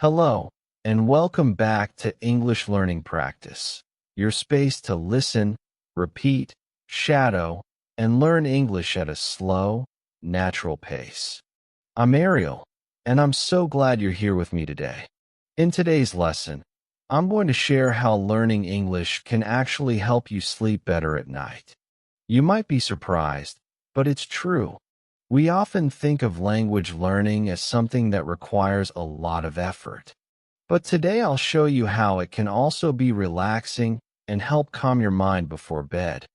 Hello, and welcome back to English Learning Practice, your space to listen, repeat, shadow, and learn English at a slow, natural pace. I'm Ariel, and I'm so glad you're here with me today. In today's lesson, I'm going to share how learning English can actually help you sleep better at night. You might be surprised, but it's true. We often think of language learning as something that requires a lot of effort. But today I'll show you how it can also be relaxing and help calm your mind before bed.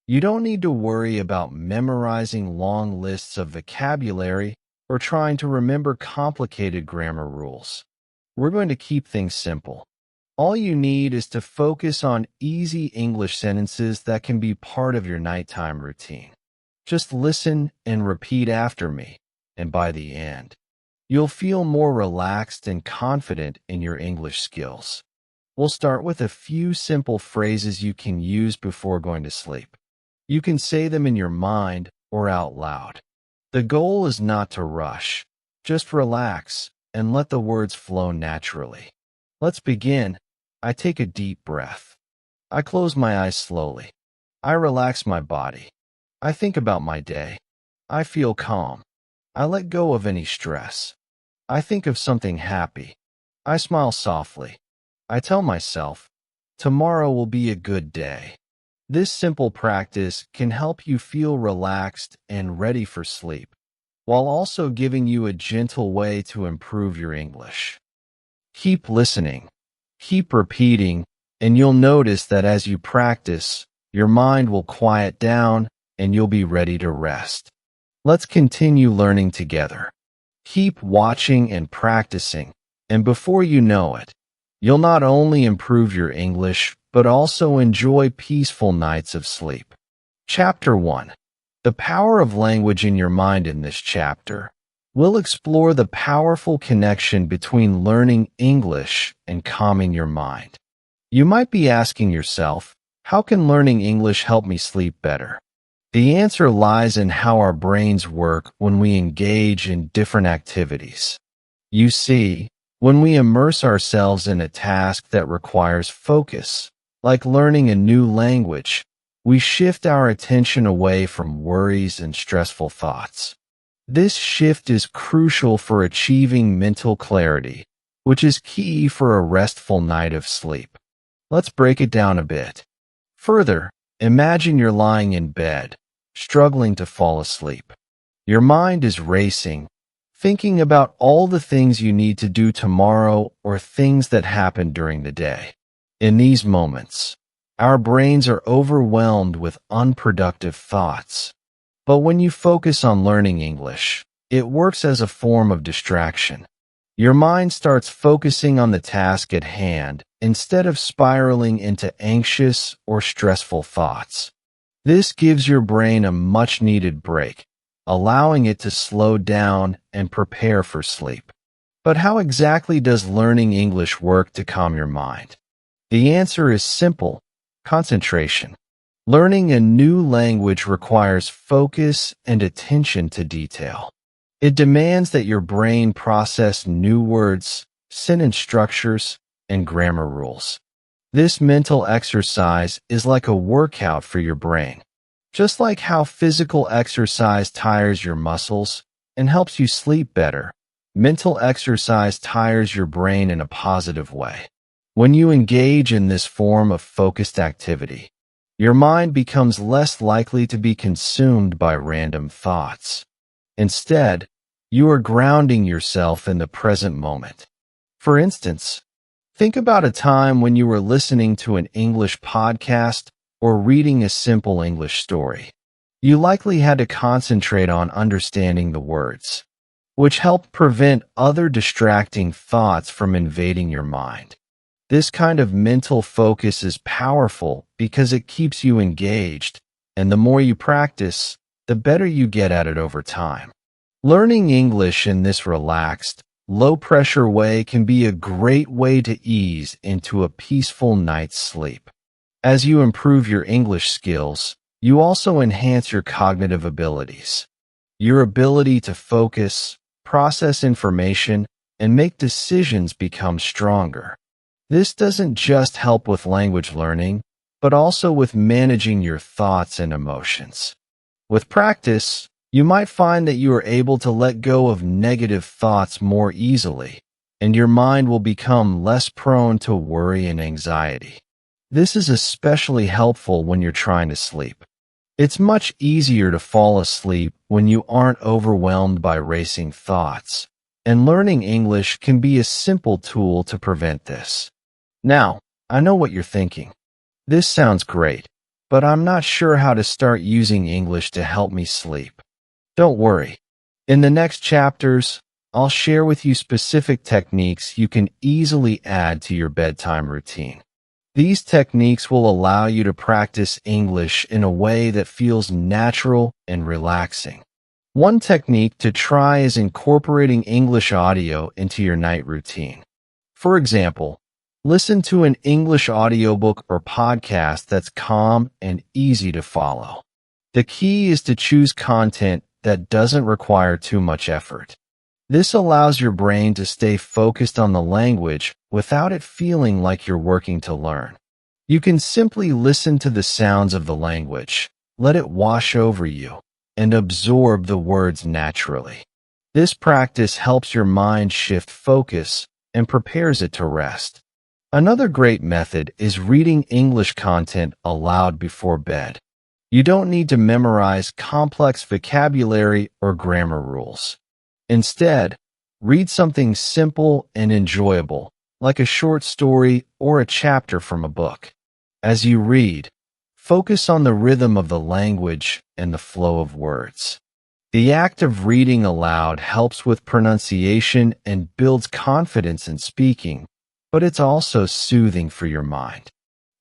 You don't need to worry about memorizing long lists of vocabulary or trying to remember complicated grammar rules. We're going to keep things simple. All you need is to focus on easy English sentences that can be part of your nighttime routine. Just listen and repeat after me, and by the end, you'll feel more relaxed and confident in your English skills. We'll start with a few simple phrases you can use before going to sleep. You can say them in your mind or out loud. The goal is not to rush. Just relax and let the words flow naturally. Let's begin. I take a deep breath. I close my eyes slowly. I relax my body. I think about my day. I feel calm. I let go of any stress. I think of something happy. I smile softly. I tell myself, tomorrow will be a good day. This simple practice can help you feel relaxed and ready for sleep, while also giving you a gentle way to improve your English. Keep listening. Keep repeating, and you'll notice that as you practice, your mind will quiet down and you'll be ready to rest. Let's continue learning together. Keep watching and practicing, and before you know it, you'll not only improve your English, but also enjoy peaceful nights of sleep. Chapter 1. The power of language in your mind. In this chapter, we'll explore the powerful connection between learning English and calming your mind. You might be asking yourself, how can learning English help me sleep better? The answer lies in how our brains work when we engage in different activities. You see, when we immerse ourselves in a task that requires focus, like learning a new language, we shift our attention away from worries and stressful thoughts. This shift is crucial for achieving mental clarity, which is key for a restful night of sleep. Let's break it down a bit. Further, imagine you're lying in bed, struggling to fall asleep. Your mind is racing, thinking about all the things you need to do tomorrow or things that happened during the day. In these moments, our brains are overwhelmed with unproductive thoughts. But when you focus on learning English, it works as a form of distraction. Your mind starts focusing on the task at hand instead of spiraling into anxious or stressful thoughts. This gives your brain a much-needed break, allowing it to slow down and prepare for sleep. But how exactly does learning English work to calm your mind? The answer is simple: concentration. Learning a new language requires focus and attention to detail. It demands that your brain process new words, sentence structures, and grammar rules. This mental exercise is like a workout for your brain. Just like how physical exercise tires your muscles and helps you sleep better, mental exercise tires your brain in a positive way. When you engage in this form of focused activity, your mind becomes less likely to be consumed by random thoughts. Instead, you are grounding yourself in the present moment. For instance, think about a time when you were listening to an English podcast or reading a simple English story. You likely had to concentrate on understanding the words, which helped prevent other distracting thoughts from invading your mind. This kind of mental focus is powerful because it keeps you engaged, and the more you practice, the better you get at it over time. Learning English in this relaxed, low-pressure way can be a great way to ease into a peaceful night's sleep. As you improve your English skills, you also enhance your cognitive abilities. Your ability to focus, process information, and make decisions become stronger. This doesn't just help with language learning, but also with managing your thoughts and emotions. With practice, you might find that you are able to let go of negative thoughts more easily, and your mind will become less prone to worry and anxiety. This is especially helpful when you're trying to sleep. It's much easier to fall asleep when you aren't overwhelmed by racing thoughts, and learning English can be a simple tool to prevent this. Now, I know what you're thinking. This sounds great, but I'm not sure how to start using English to help me sleep. Don't worry. In the next chapters, I'll share with you specific techniques you can easily add to your bedtime routine. These techniques will allow you to practice English in a way that feels natural and relaxing. One technique to try is incorporating English audio into your night routine. For example, listen to an English audiobook or podcast that's calm and easy to follow. The key is to choose content that doesn't require too much effort. This allows your brain to stay focused on the language without it feeling like you're working to learn. You can simply listen to the sounds of the language, let it wash over you, and absorb the words naturally. This practice helps your mind shift focus and prepares it to rest. Another great method is reading English content aloud before bed. You don't need to memorize complex vocabulary or grammar rules. Instead, read something simple and enjoyable, like a short story or a chapter from a book. As you read, focus on the rhythm of the language and the flow of words. The act of reading aloud helps with pronunciation and builds confidence in speaking, but it's also soothing for your mind.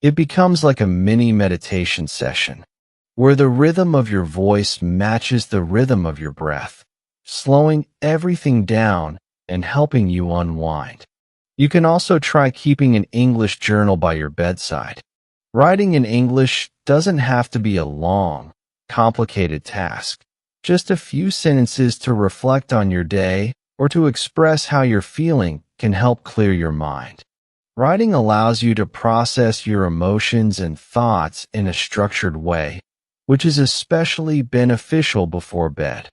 It becomes like a mini meditation session, where the rhythm of your voice matches the rhythm of your breath, slowing everything down and helping you unwind. You can also try keeping an English journal by your bedside. Writing in English doesn't have to be a long, complicated task. Just a few sentences to reflect on your day or to express how you're feeling can help clear your mind. Writing allows you to process your emotions and thoughts in a structured way, which is especially beneficial before bed.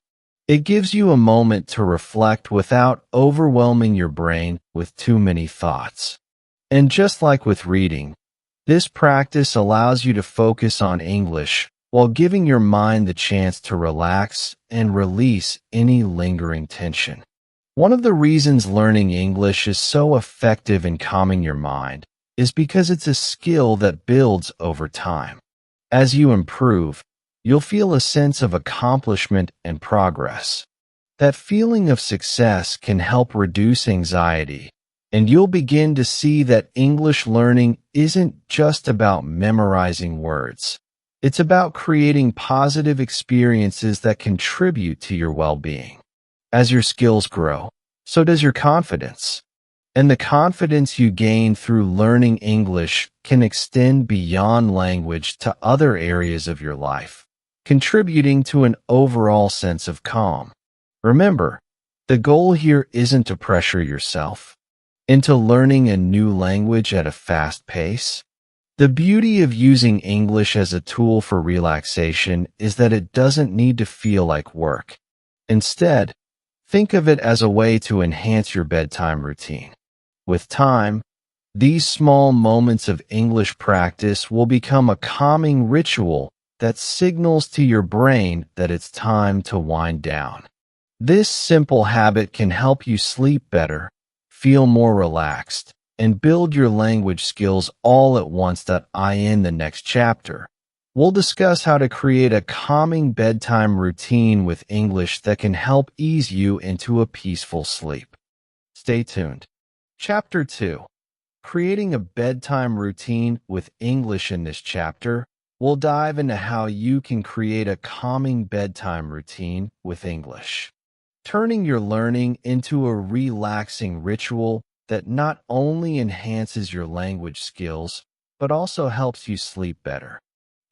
It gives you a moment to reflect without overwhelming your brain with too many thoughts. And just like with reading, this practice allows you to focus on English while giving your mind the chance to relax and release any lingering tension. One of the reasons learning English is so effective in calming your mind is because it's a skill that builds over time. As you improve, you'll feel a sense of accomplishment and progress. That feeling of success can help reduce anxiety, and you'll begin to see that English learning isn't just about memorizing words. It's about creating positive experiences that contribute to your well-being. As your skills grow, so does your confidence. And the confidence you gain through learning English can extend beyond language to other areas of your life, contributing to an overall sense of calm. Remember, the goal here isn't to pressure yourself into learning a new language at a fast pace. The beauty of using English as a tool for relaxation is that it doesn't need to feel like work. Instead, think of it as a way to enhance your bedtime routine. With time, these small moments of English practice will become a calming ritual that signals to your brain that it's time to wind down. This simple habit can help you sleep better, feel more relaxed, and build your language skills all at once. In the next chapter, we'll discuss how to create a calming bedtime routine with English that can help ease you into a peaceful sleep. Stay tuned. Chapter 2. Creating a bedtime routine with English. In this chapter, we'll dive into how you can create a calming bedtime routine with English, turning your learning into a relaxing ritual that not only enhances your language skills, but also helps you sleep better.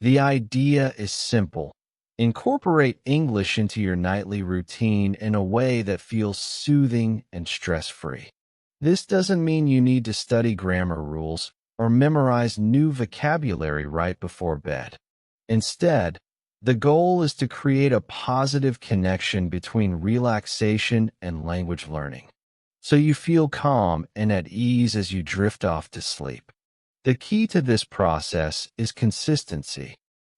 The idea is simple. Incorporate English into your nightly routine in a way that feels soothing and stress-free. This doesn't mean you need to study grammar rules or memorize new vocabulary right before bed. Instead, the goal is to create a positive connection between relaxation and language learning, so you feel calm and at ease as you drift off to sleep. The key to this process is consistency.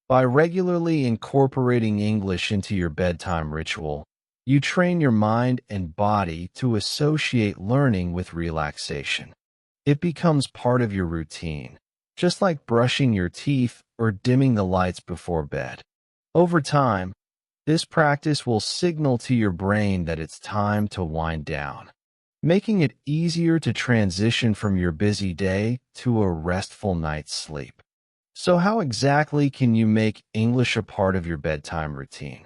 By regularly incorporating English into your bedtime ritual, you train your mind and body to associate learning with relaxation. It becomes part of your routine, just like brushing your teeth or dimming the lights before bed. Over time, this practice will signal to your brain that it's time to wind down, making it easier to transition from your busy day to a restful night's sleep. So how exactly can you make English a part of your bedtime routine?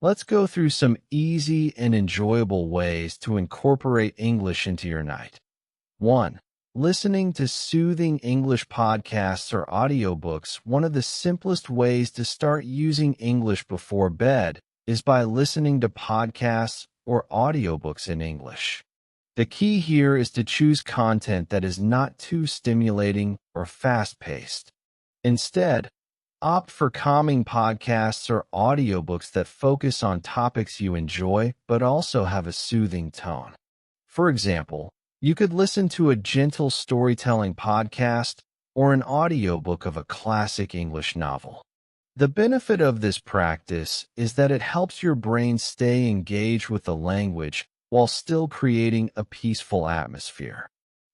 Let's go through some easy and enjoyable ways to incorporate English into your night. 1. Listening to soothing English podcasts or audiobooks. One of the simplest ways to start using English before bed is by listening to podcasts or audiobooks in English. The key here is to choose content that is not too stimulating or fast-paced. Instead, opt for calming podcasts or audiobooks that focus on topics you enjoy but also have a soothing tone. For example, you could listen to a gentle storytelling podcast or an audiobook of a classic English novel. The benefit of this practice is that it helps your brain stay engaged with the language while still creating a peaceful atmosphere.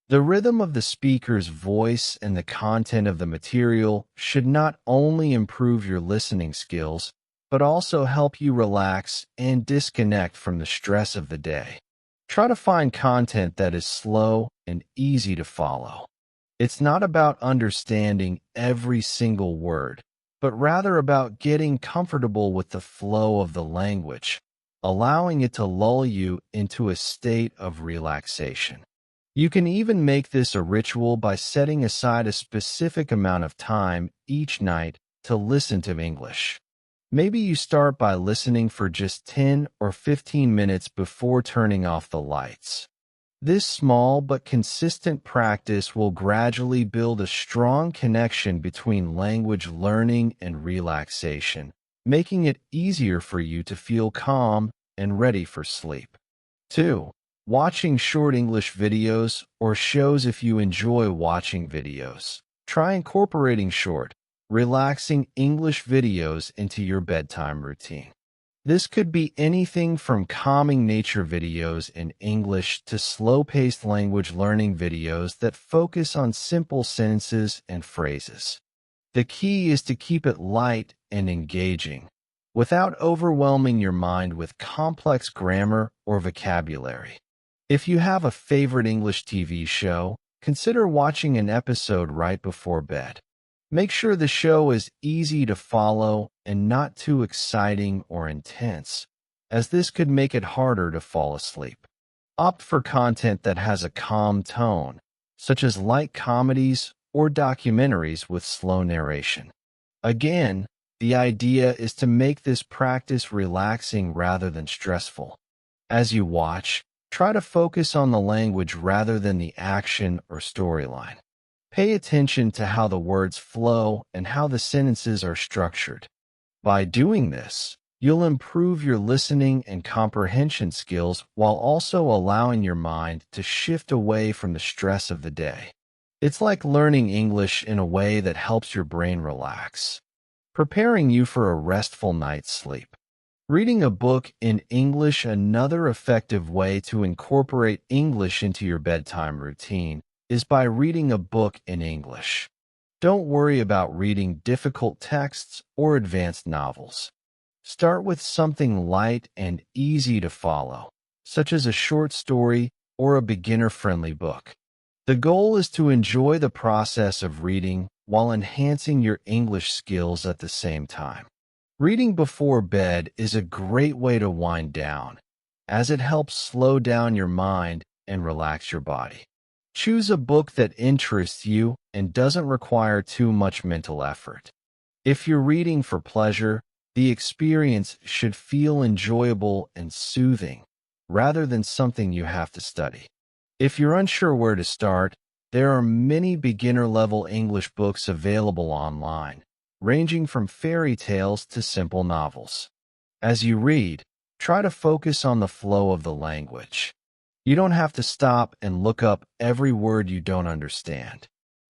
The rhythm of the speaker's voice and the content of the material should not only improve your listening skills, but also help you relax and disconnect from the stress of the day. Try to find content that is slow and easy to follow. It's not about understanding every single word, but rather about getting comfortable with the flow of the language, allowing it to lull you into a state of relaxation. You can even make this a ritual by setting aside a specific amount of time each night to listen to English. Maybe you start by listening for just 10 or 15 minutes before turning off the lights. This small but consistent practice will gradually build a strong connection between language learning and relaxation, making it easier for you to feel calm and ready for sleep. 2. Watching short English videos or shows. If you enjoy watching videos, try incorporating short, relaxing English videos into your bedtime routine. This could be anything from calming nature videos in English to slow-paced language learning videos that focus on simple sentences and phrases. The key is to keep it light and engaging, without overwhelming your mind with complex grammar or vocabulary. If you have a favorite English TV show, consider watching an episode right before bed. Make sure the show is easy to follow and not too exciting or intense, as this could make it harder to fall asleep. Opt for content that has a calm tone, such as light comedies or documentaries with slow narration. Again, the idea is to make this practice relaxing rather than stressful. As you watch, try to focus on the language rather than the action or storyline. Pay attention to how the words flow and how the sentences are structured. By doing this, you'll improve your listening and comprehension skills while also allowing your mind to shift away from the stress of the day. It's like learning English in a way that helps your brain relax, preparing you for a restful night's sleep. Reading a book in English. Another effective way to incorporate English into your bedtime routine is by reading a book in English. Don't worry about reading difficult texts or advanced novels. Start with something light and easy to follow, such as a short story or a beginner-friendly book. The goal is to enjoy the process of reading while enhancing your English skills at the same time. Reading before bed is a great way to wind down, as it helps slow down your mind and relax your body. Choose a book that interests you and doesn't require too much mental effort. If you're reading for pleasure, The experience should feel enjoyable and soothing, rather than something you have to study. If you're unsure where to start, there are many beginner-level English books available online, ranging from fairy tales to simple novels. As you read, try to focus on the flow of the language. You don't have to stop and look up every word you don't understand.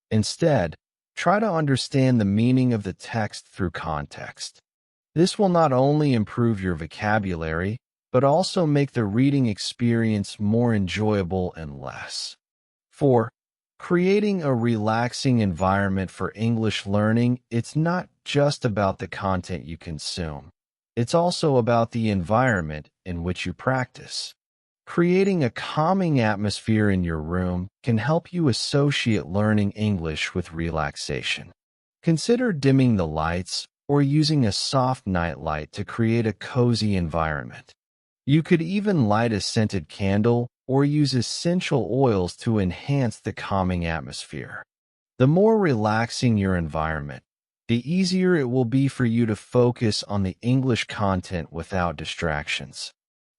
Instead, try to understand the meaning of the text through context. This will not only improve your vocabulary, but also make the reading experience more enjoyable and less. 4. Creating a relaxing environment for English learning. It's not just about the content you consume. It's also about the environment in which you practice. Creating a calming atmosphere in your room can help you associate learning English with relaxation. Consider dimming the lights or using a soft nightlight to create a cozy environment. You could even light a scented candle or use essential oils to enhance the calming atmosphere. The more relaxing your environment, the easier it will be for you to focus on the English content without distractions.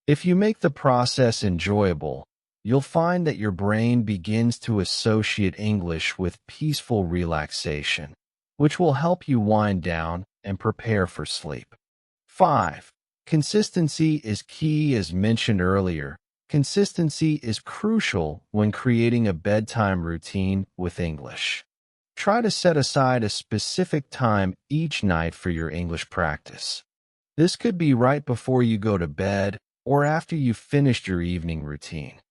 If you make the process enjoyable, you'll find that your brain begins to associate English with peaceful relaxation, which will help you wind down and prepare for sleep. 5. Consistency is key. As mentioned earlier, consistency is crucial when creating a bedtime routine with English. Try to set aside a specific time each night for your English practice. This could be right before you go to bed or after you've finished your evening routine.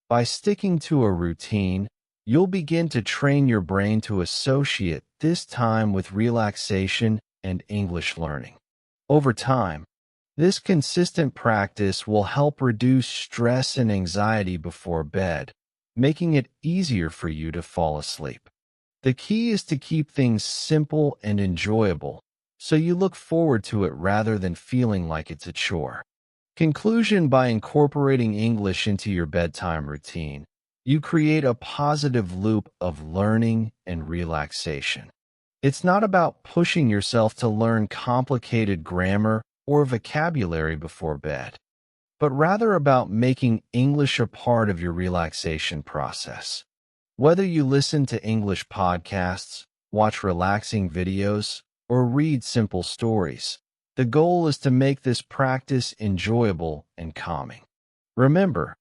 By sticking to a routine, you'll begin to train your brain to associate this time with relaxation and English learning. Over time, this consistent practice will help reduce stress and anxiety before bed, making it easier for you to fall asleep. The key is to keep things simple and enjoyable, so you look forward to it rather than feeling like it's a chore. Conclusion: by incorporating English into your bedtime routine, you create a positive loop of learning and relaxation. It's not about pushing yourself to learn complicated grammar or vocabulary before bed, but rather about making English a part of your relaxation process. Whether you listen to English podcasts, watch relaxing videos, or read simple stories, the goal is to make this practice enjoyable and calming. Remember,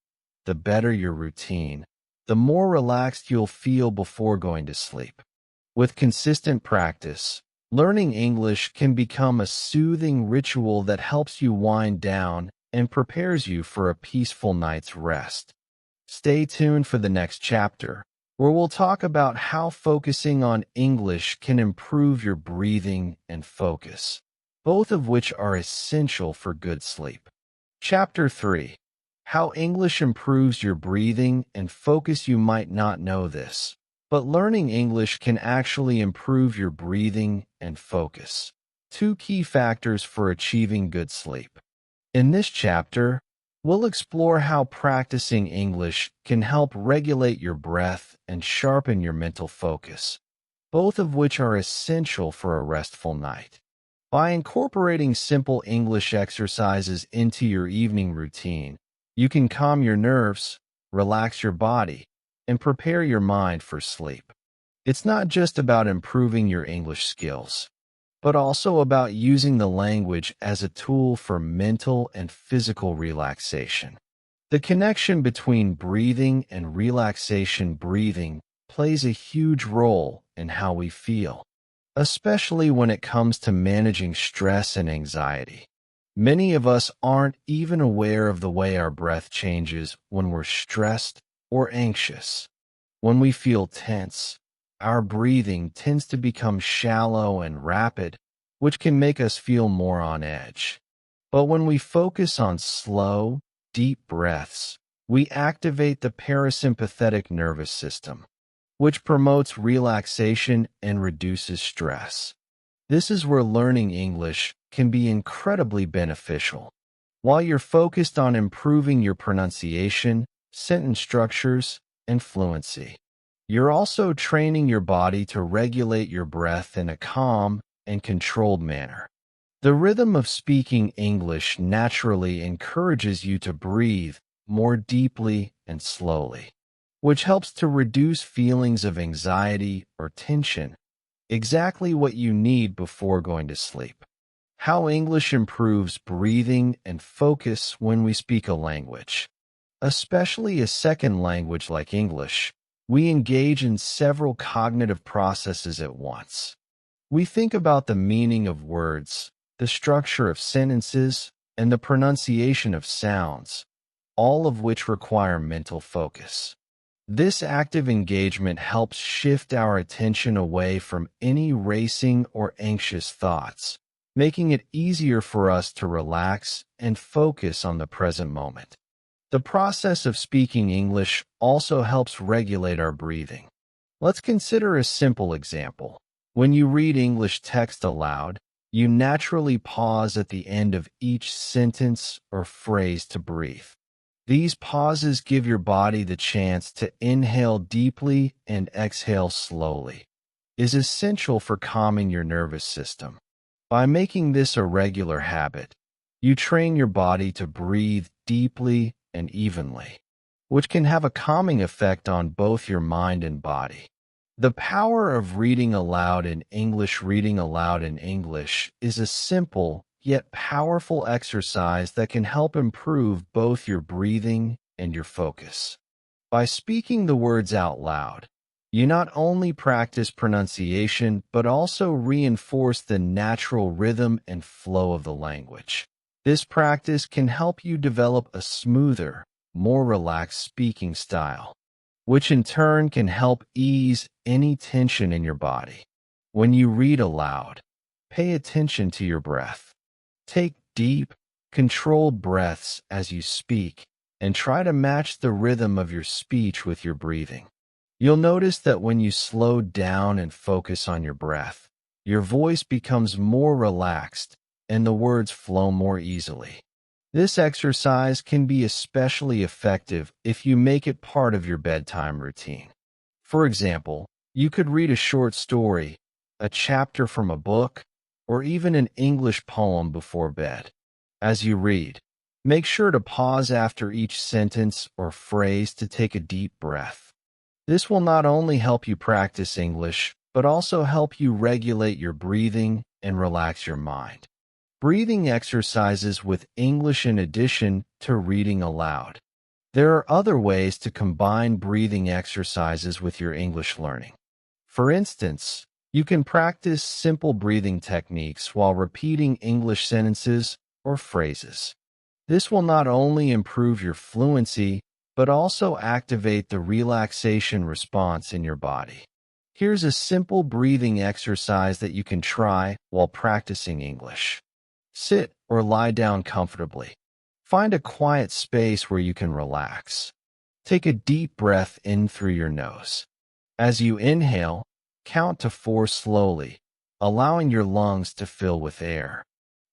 the better your routine, the more relaxed you'll feel before going to sleep. With consistent practice, learning English can become a soothing ritual that helps you wind down and prepares you for a peaceful night's rest. Stay tuned for the next chapter, where we'll talk about how focusing on English can improve your breathing and focus, both of which are essential for good sleep. Chapter 3. How English improves your breathing and focus. You might not know this, but learning English can actually improve your breathing and focus, two key factors for achieving good sleep. In this chapter, we'll explore how practicing English can help regulate your breath and sharpen your mental focus, both of which are essential for a restful night. By incorporating simple English exercises into your evening routine, you can calm your nerves, relax your body, and prepare your mind for sleep. It's not just about improving your English skills, but also about using the language as a tool for mental and physical relaxation. The connection between breathing and relaxation. Breathing plays a huge role in how we feel, especially when it comes to managing stress and anxiety. Many of us aren't even aware of the way our breath changes when we're stressed or anxious. When we feel tense, our breathing tends to become shallow and rapid, which can make us feel more on edge. But when we focus on slow, deep breaths, we activate the parasympathetic nervous system, which promotes relaxation and reduces stress. This is where learning English can be incredibly beneficial. While you're focused on improving your pronunciation, sentence structures, and fluency, you're also training your body to regulate your breath in a calm and controlled manner. The rhythm of speaking English naturally encourages you to breathe more deeply and slowly, which helps to reduce feelings of anxiety or tension, exactly what you need before going to sleep. How English improves breathing and focus when we speak a language. Especially a second language like English, we engage in several cognitive processes at once. We think about the meaning of words, the structure of sentences, and the pronunciation of sounds, all of which require mental focus. This active engagement helps shift our attention away from any racing or anxious thoughts, making it easier for us to relax and focus on the present moment. The process of speaking English also helps regulate our breathing. Let's consider a simple example. When you read English text aloud, you naturally pause at the end of each sentence or phrase to breathe. These pauses give your body the chance to inhale deeply and exhale slowly. It is essential for calming your nervous system. By making this a regular habit, you train your body to breathe deeply and evenly, which can have a calming effect on both your mind and body. The power of reading aloud in English is a simple yet powerful exercise that can help improve both your breathing and your focus. By speaking the words out loud, you not only practice pronunciation but also reinforce the natural rhythm and flow of the language. This practice can help you develop a smoother, more relaxed speaking style, which in turn can help ease any tension in your body. When you read aloud, pay attention to your breath. Take deep, controlled breaths as you speak, and try to match the rhythm of your speech with your breathing. You'll notice that when you slow down and focus on your breath, your voice becomes more relaxed and the words flow more easily. This exercise can be especially effective if you make it part of your bedtime routine. For example, you could read a short story, a chapter from a book, or even an English poem before bed. As you read, make sure to pause after each sentence or phrase to take a deep breath. This will not only help you practice English, but also help you regulate your breathing and relax your mind. Breathing exercises with English in addition to reading aloud. There are other ways to combine breathing exercises with your English learning. For instance, you can practice simple breathing techniques while repeating English sentences or phrases. This will not only improve your fluency, but also activate the relaxation response in your body. Here's a simple breathing exercise that you can try while practicing English. Sit or lie down comfortably. Find a quiet space where you can relax. Take a deep breath in through your nose. As you inhale, count to 4 slowly, allowing your lungs to fill with air.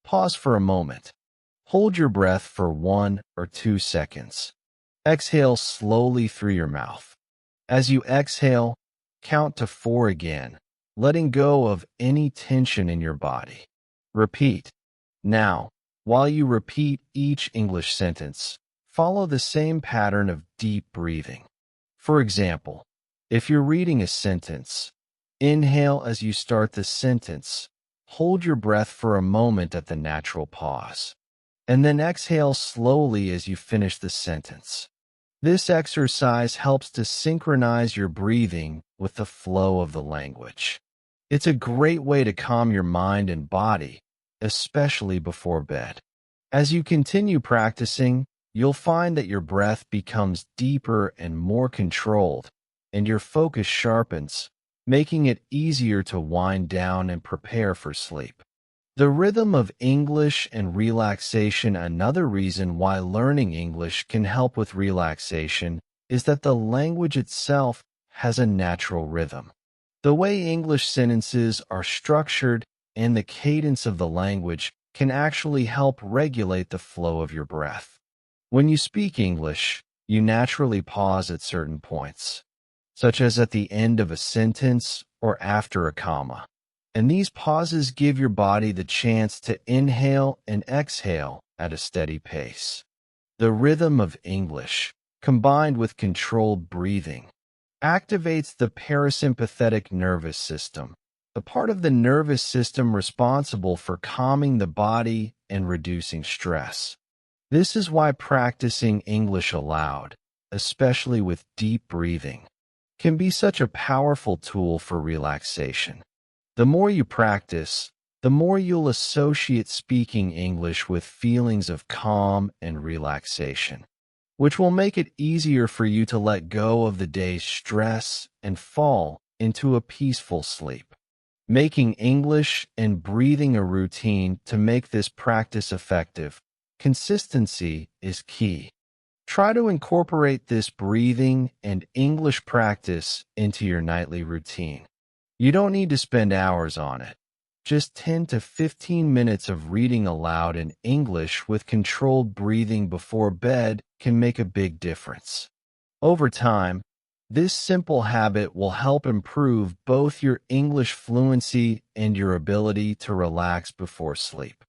Pause for a moment. Hold your breath for 1 or 2 seconds. Exhale slowly through your mouth. As you exhale, count to 4 again, letting go of any tension in your body. Repeat. Now, while you repeat each English sentence, follow the same pattern of deep breathing. For example, if you're reading a sentence, inhale as you start the sentence, hold your breath for a moment at the natural pause, and then exhale slowly as you finish the sentence. This exercise helps to synchronize your breathing with the flow of the language. It's a great way to calm your mind and body, especially before bed. As you continue practicing, you'll find that your breath becomes deeper and more controlled, and your focus sharpens, making it easier to wind down and prepare for sleep. The rhythm of English and relaxation. Another reason why learning English can help with relaxation is that the language itself has a natural rhythm. The way English sentences are structured and the cadence of the language can actually help regulate the flow of your breath. When you speak English, you naturally pause at certain points, such as at the end of a sentence or after a comma. and these pauses give your body the chance to inhale and exhale at a steady pace. The rhythm of English, combined with controlled breathing, activates the parasympathetic nervous system, the part of the nervous system responsible for calming the body and reducing stress. This is why practicing English aloud, especially with deep breathing, can be such a powerful tool for relaxation. The more you practice, the more you'll associate speaking English with feelings of calm and relaxation, which will make it easier for you to let go of the day's stress and fall into a peaceful sleep. Making English and breathing a routine to make this practice effective, consistency is key. Try to incorporate this breathing and English practice into your nightly routine. You don't need to spend hours on it. Just 10 to 15 minutes of reading aloud in English with controlled breathing before bed can make a big difference. Over time, this simple habit will help improve both your English fluency and your ability to relax before sleep.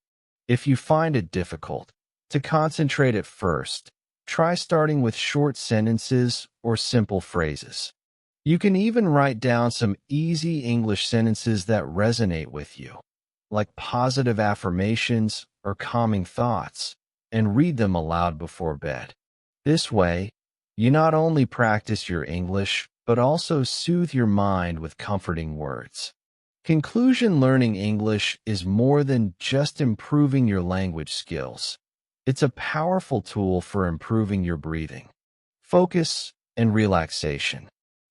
If you find it difficult to concentrate at first, try starting with short sentences or simple phrases. You can even write down some easy English sentences that resonate with you, like positive affirmations or calming thoughts, and read them aloud before bed. This way, you not only practice your English, but also soothe your mind with comforting words. Conclusion: learning English is more than just improving your language skills. It's a powerful tool for improving your breathing, focus, and relaxation.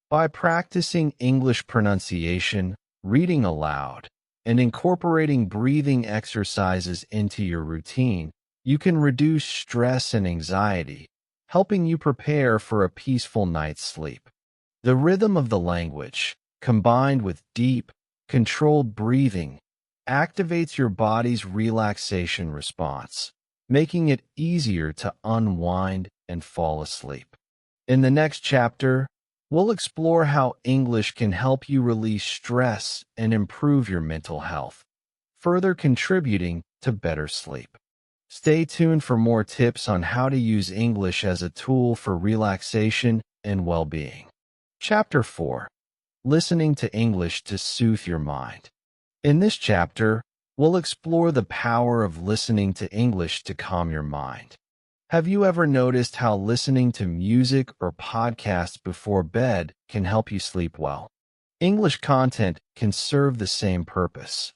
By practicing English pronunciation, reading aloud, and incorporating breathing exercises into your routine, you can reduce stress and anxiety, helping you prepare for a peaceful night's sleep. The rhythm of the language, combined with deep, controlled breathing, activates your body's relaxation response, making it easier to unwind and fall asleep. In the next chapter, we'll explore how English can help you release stress and improve your mental health, further contributing to better sleep. Stay tuned for more tips on how to use English as a tool for relaxation and well-being. Chapter 4. Listening to English to soothe your mind. In this chapter, we'll explore the power of listening to English to calm your mind. Have you ever noticed how listening to music or podcasts before bed can help you sleep well? English content can serve the same purpose.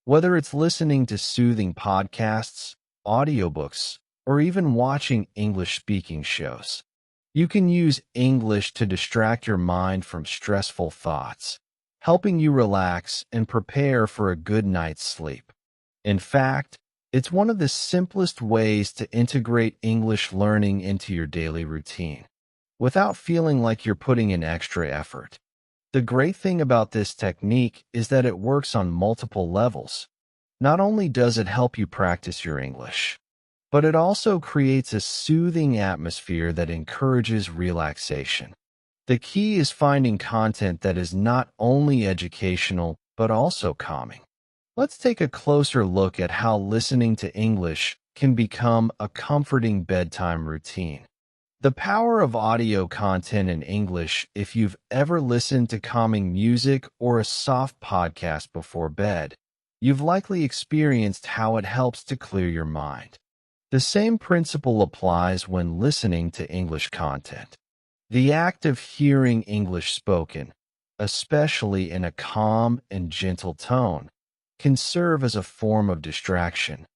Whether it's listening to soothing podcasts, audiobooks, or even watching English-speaking shows, you can use English to distract your mind from stressful thoughts, helping you relax and prepare for a good night's sleep. In fact, it's one of the simplest ways to integrate English learning into your daily routine, without feeling like you're putting in extra effort. The great thing about this technique is that it works on multiple levels. Not only does it help you practice your English, but it also creates a soothing atmosphere that encourages relaxation. The key is finding content that is not only educational, but also calming. Let's take a closer look at how listening to English can become a comforting bedtime routine. The power of audio content in English. If you've ever listened to calming music or a soft podcast before bed, you've likely experienced how it helps to clear your mind. The same principle applies when listening to English content. The act of hearing English spoken, especially in a calm and gentle tone, can serve as a form of distraction,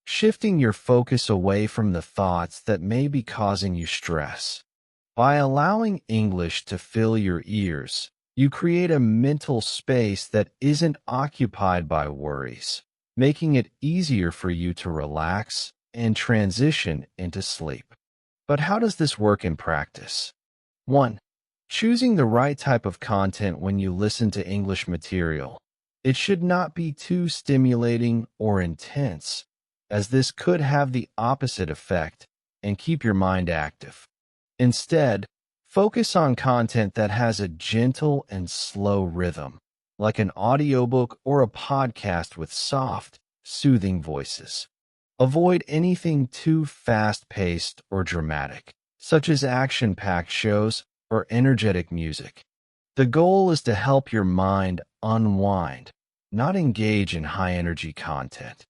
shifting your focus away from the thoughts that may be causing you stress. By allowing English to fill your ears, you create a mental space that isn't occupied by worries, making it easier for you to relax and transition into sleep. But how does this work in practice? 1. Choosing the right type of content when you listen to English material. It should not be too stimulating or intense, as this could have the opposite effect and keep your mind active. Instead, focus on content that has a gentle and slow rhythm, like an audiobook or a podcast with soft, soothing voices. Avoid anything too fast-paced or dramatic, such as action-packed shows or energetic music. The goal is to help your mind unwind, not engage in high-energy content.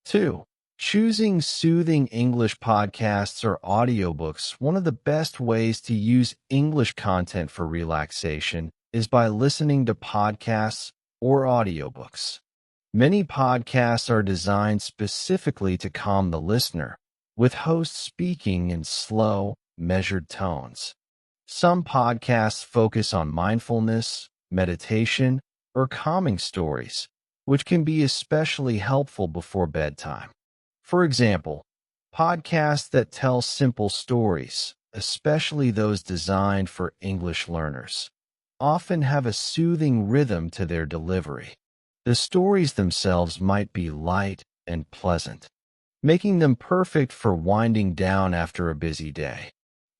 2. Choosing soothing English podcasts or audiobooks. One of the best ways to use English content for relaxation is by listening to podcasts or audiobooks. Many podcasts are designed specifically to calm the listener, with hosts speaking in slow, measured tones. Some podcasts focus on mindfulness, meditation, or calming stories, which can be especially helpful before bedtime. For example, podcasts that tell simple stories, especially those designed for English learners, often have a soothing rhythm to their delivery. The stories themselves might be light and pleasant, making them perfect for winding down after a busy day.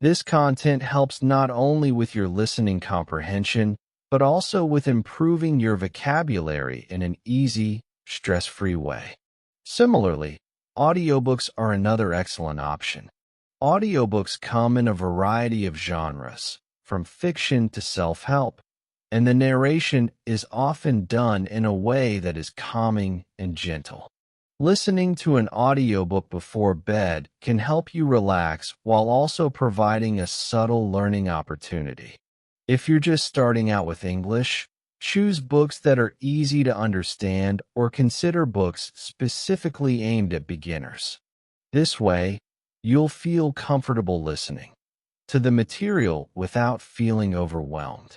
This content helps not only with your listening comprehension, but also with improving your vocabulary in an easy, stress-free way. Similarly, audiobooks are another excellent option. Audiobooks come in a variety of genres, from fiction to self-help, and the narration is often done in a way that is calming and gentle. Listening to an audiobook before bed can help you relax while also providing a subtle learning opportunity. If you're just starting out with English, choose books that are easy to understand or consider books specifically aimed at beginners. This way, you'll feel comfortable listening to the material without feeling overwhelmed.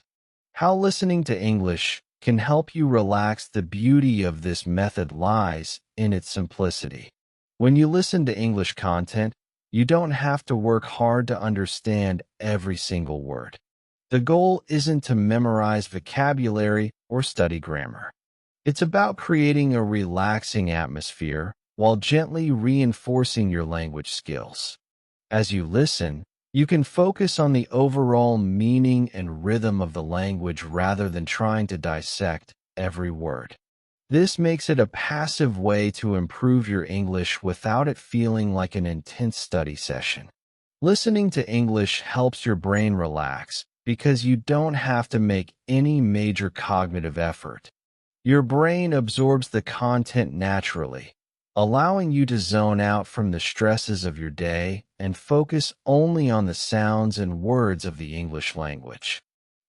How listening to English can help you relax. The beauty of this method lies in its simplicity. When you listen to English content, you don't have to work hard to understand every single word. The goal isn't to memorize vocabulary or study grammar. It's about creating a relaxing atmosphere while gently reinforcing your language skills. As you listen, you can focus on the overall meaning and rhythm of the language rather than trying to dissect every word. This makes it a passive way to improve your English without it feeling like an intense study session. Listening to English helps your brain relax because you don't have to make any major cognitive effort. Your brain absorbs the content naturally, allowing you to zone out from the stresses of your day and focus only on the sounds and words of the English language.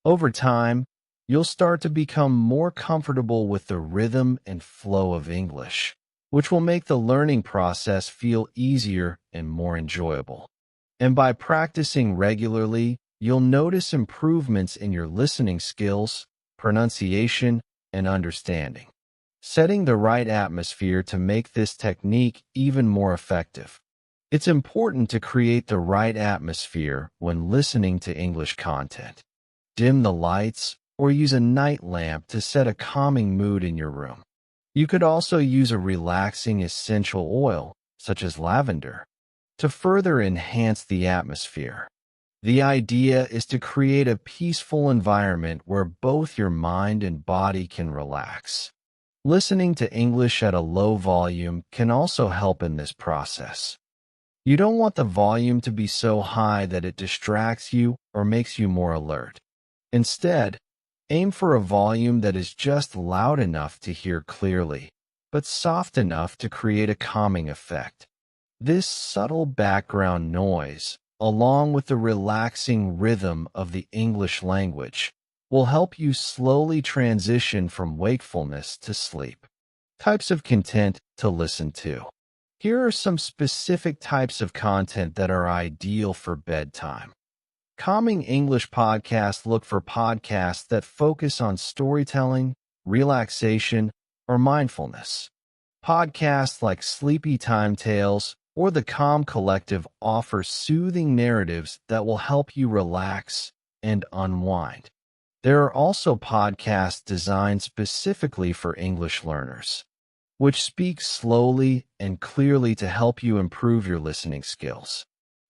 Over time, you'll start to become more comfortable with the rhythm and flow of English, which will make the learning process feel easier and more enjoyable. And by practicing regularly, you'll notice improvements in your listening skills, pronunciation, and understanding. Setting the right atmosphere to make this technique even more effective. It's important to create the right atmosphere when listening to English content. Dim the lights or use a night lamp to set a calming mood in your room. You could also use a relaxing essential oil, such as lavender, to further enhance the atmosphere. The idea is to create a peaceful environment where both your mind and body can relax. Listening to English at a low volume can also help in this process. You don't want the volume to be so high that it distracts you or makes you more alert. Instead, aim for a volume that is just loud enough to hear clearly, but soft enough to create a calming effect. This subtle background noise, along with the relaxing rhythm of the English language, will help you slowly transition from wakefulness to sleep. Types of content to listen to. Here are some specific types of content that are ideal for bedtime. Calming English podcasts. Look for podcasts that focus on storytelling, relaxation, or mindfulness. Podcasts like Sleepy Time Tales or The Calm Collective offer soothing narratives that will help you relax and unwind. There are also podcasts designed specifically for English learners, which speak slowly and clearly to help you improve your listening skills.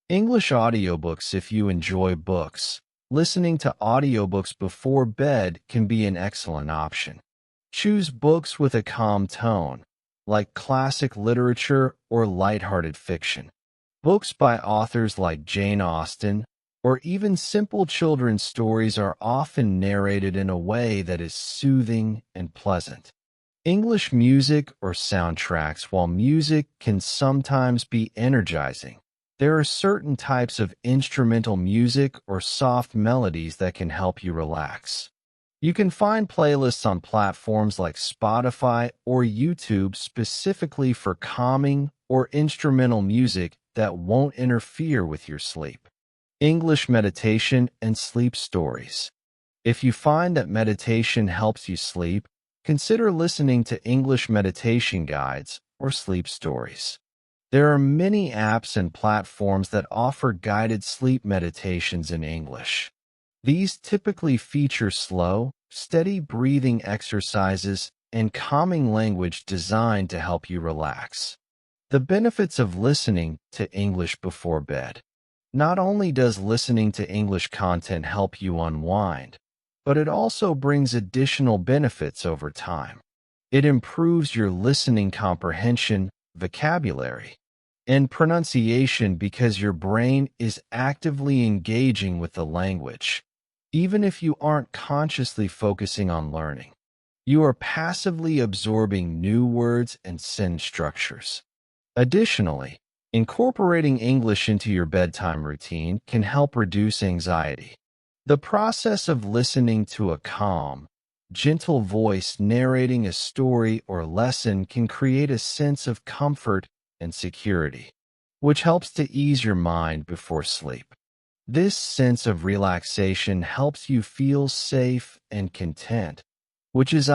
English audiobooks. If you enjoy books, listening to audiobooks before bed can be an excellent option. Choose books with a calm tone, like classic literature or lighthearted fiction. Books by authors like Jane Austen or even simple children's stories are often narrated in a way that is soothing and pleasant. English music or soundtracks, while music can sometimes be energizing, there are certain types of instrumental music or soft melodies that can help you relax. You can find playlists on platforms like Spotify or YouTube specifically for calming or instrumental music that won't interfere with your sleep. English meditation and sleep stories. If you find that meditation helps you sleep, consider listening to English meditation guides or sleep stories. There are many apps and platforms that offer guided sleep meditations in English. These typically feature slow, steady breathing exercises and calming language designed to help you relax. The benefits of listening to English before bed. Not only does listening to English content help you unwind, but it also brings additional benefits over time. It improves your listening comprehension, vocabulary, and pronunciation because your brain is actively engaging with the language. Even if you aren't consciously focusing on learning, you are passively absorbing new words and sentence structures. Additionally, incorporating English into your bedtime routine can help reduce anxiety. The process of listening to a calm, gentle voice narrating a story or lesson can create a sense of comfort and security, which helps to ease your mind before sleep. This sense of relaxation helps you feel safe and content, which is